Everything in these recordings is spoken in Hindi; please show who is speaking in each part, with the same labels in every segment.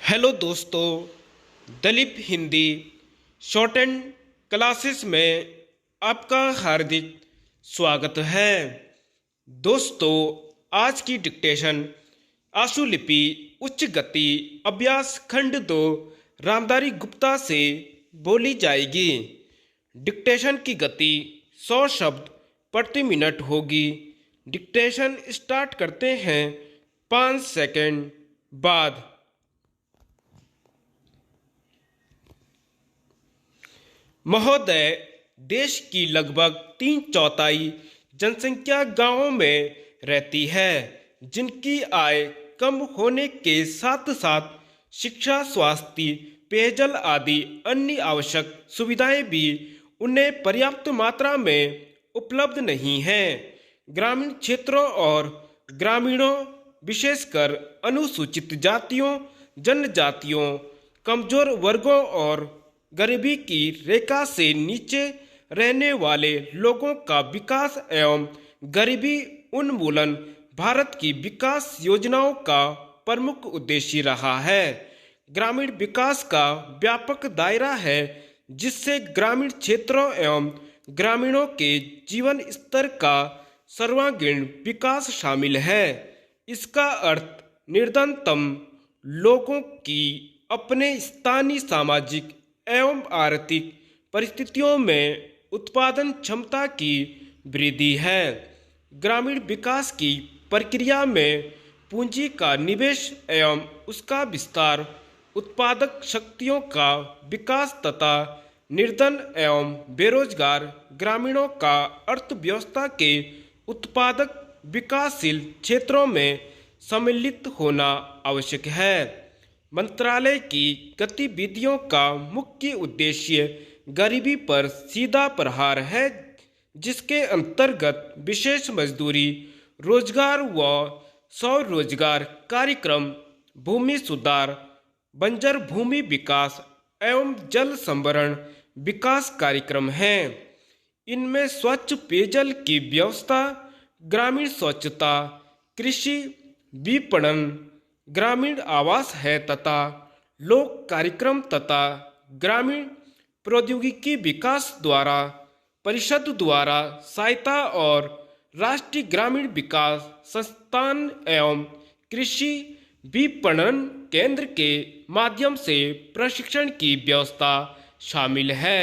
Speaker 1: हेलो दोस्तों, Dilip Hindi short and classes में आपका हार्दिक स्वागत है। दोस्तों, आज की डिक्टेशन आशुलिपि उच्च गति अभ्यास खंड 2 रामधारी गुप्ता से बोली जाएगी। डिक्टेशन की गति 100 शब्द प्रति मिनट होगी। डिक्टेशन स्टार्ट करते हैं 5 सेकंड बाद। महोदय, देश की लगभग 3/4 जनसंख्या गांवों में रहती है, जिनकी आय कम होने के साथ साथ शिक्षा, स्वास्थ्य, पेयजल आदि अन्य आवश्यक सुविधाएं भी उन्हें पर्याप्त मात्रा में उपलब्ध नहीं हैं। ग्रामीण क्षेत्रों और ग्रामीणों, विशेषकर अनुसूचित जातियों, जनजातियों, कमजोर वर्गों और गरीबी की रेखा से नीचे रहने वाले लोगों का विकास एवं गरीबी उन्मूलन भारत की विकास योजनाओं का प्रमुख उद्देश्य रहा है। ग्रामीण विकास का व्यापक दायरा है, जिससे ग्रामीण क्षेत्रों एवं ग्रामीणों के जीवन स्तर का सर्वांगीण विकास शामिल है। इसका अर्थ निर्धनतम लोगों की अपने स्थानीय सामाजिक एवं आर्थिक परिस्थितियों में उत्पादन क्षमता की वृद्धि है। ग्रामीण विकास की प्रक्रिया में पूंजी का निवेश एवं उसका विस्तार, उत्पादक शक्तियों का विकास तथा निर्धन एवं बेरोजगार ग्रामीणों का अर्थव्यवस्था के उत्पादक विकासशील क्षेत्रों में सम्मिलित होना आवश्यक है। मंत्रालय की गतिविधियों का मुख्य उद्देश्य गरीबी पर सीधा प्रहार है, जिसके अंतर्गत विशेष मजदूरी, रोजगार व स्वरोजगार कार्यक्रम, भूमि सुधार, बंजर भूमि विकास एवं जल संभरण विकास कार्यक्रम हैं। इनमें स्वच्छ पेयजल की व्यवस्था, ग्रामीण स्वच्छता, कृषि विपणन, ग्रामीण आवास है तथा लोक कार्यक्रम तथा ग्रामीण प्रौद्योगिकी विकास द्वारा परिषद द्वारा सहायता और राष्ट्रीय ग्रामीण विकास संस्थान एवं कृषि विपणन केंद्र के माध्यम से प्रशिक्षण की व्यवस्था शामिल है।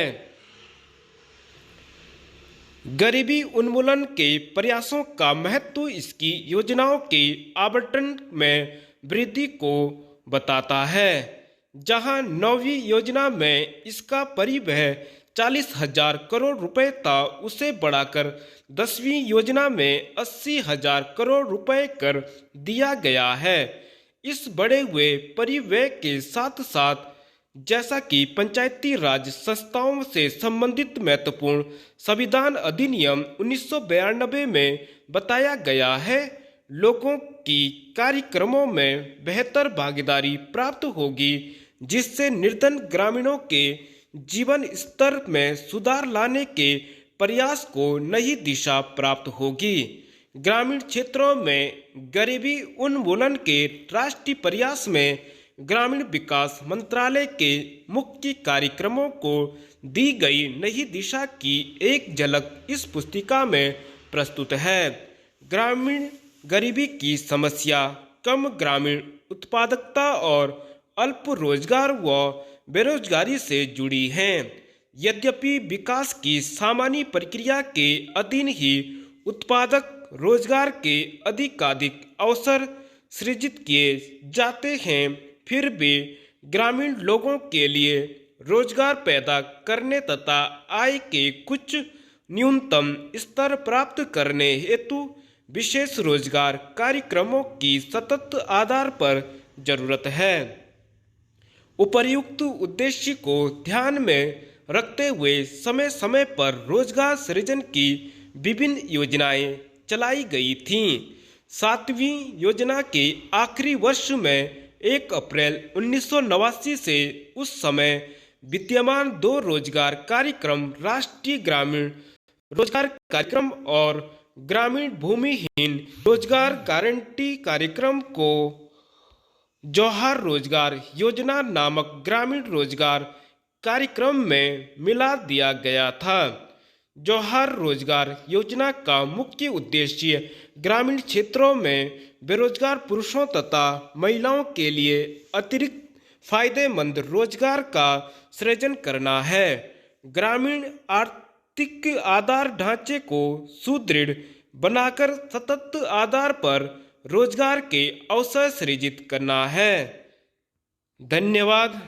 Speaker 1: गरीबी उन्मूलन के प्रयासों का महत्व इसकी योजनाओं के आवंटन में वृद्धि को बताता है, जहां 9वीं योजना में इसका परिव्यय 40,000 करोड़ रुपए था, उसे बढ़ाकर 10वीं योजना में 80,000 करोड़ रुपए कर दिया गया है। इस बढ़े हुए परिव्यय के साथ साथ, जैसा कि पंचायती राज संस्थाओं से संबंधित महत्वपूर्ण संविधान अधिनियम 1992 में बताया गया है, लोगों की कार्यक्रमों में बेहतर भागीदारी प्राप्त होगी, जिससे निर्धन ग्रामीणों के जीवन स्तर में सुधार लाने के प्रयास को नई दिशा प्राप्त होगी। ग्रामीण क्षेत्रों में गरीबी उन्मूलन के राष्ट्रीय प्रयास में ग्रामीण विकास मंत्रालय के मुख्य कार्यक्रमों को दी गई नई दिशा की एक झलक इस पुस्तिका में प्रस्तुत है। ग्रामीण गरीबी की समस्या कम ग्रामीण उत्पादकता और अल्प रोजगार व बेरोजगारी से जुड़ी है। यद्यपि विकास की सामान्य प्रक्रिया के अधीन ही उत्पादक रोजगार के अधिकाधिक अवसर सृजित किए जाते हैं, फिर भी ग्रामीण लोगों के लिए रोजगार पैदा करने तथा आय के कुछ न्यूनतम स्तर प्राप्त करने हेतु विशेष रोजगार कार्यक्रमों की सतत आधार पर जरूरत है। उपर्युक्त उद्देश्य को ध्यान में रखते हुए समय समय पर रोजगार सृजन की विभिन्न योजनाएं चलाई गई थीं। 7वीं योजना के आखिरी वर्ष में 1 अप्रैल 1989 से उस समय विद्यमान 2 रोजगार कार्यक्रम, राष्ट्रीय ग्रामीण रोजगार कार्यक्रम और ग्रामीण भूमिहीन रोजगार गारंटी कार्यक्रम को जौहर रोजगार योजना नामक ग्रामीण रोजगार कार्यक्रम में मिला दिया गया था। जौहर रोजगार योजना का मुख्य उद्देश्य ग्रामीण क्षेत्रों में बेरोजगार पुरुषों तथा महिलाओं के लिए अतिरिक्त फायदेमंद रोजगार का सृजन करना है। ग्रामीण आर्थिक आधार ढांचे को सुदृढ़ बनाकर सतत आधार पर रोजगार के अवसर सृजित करना है। धन्यवाद।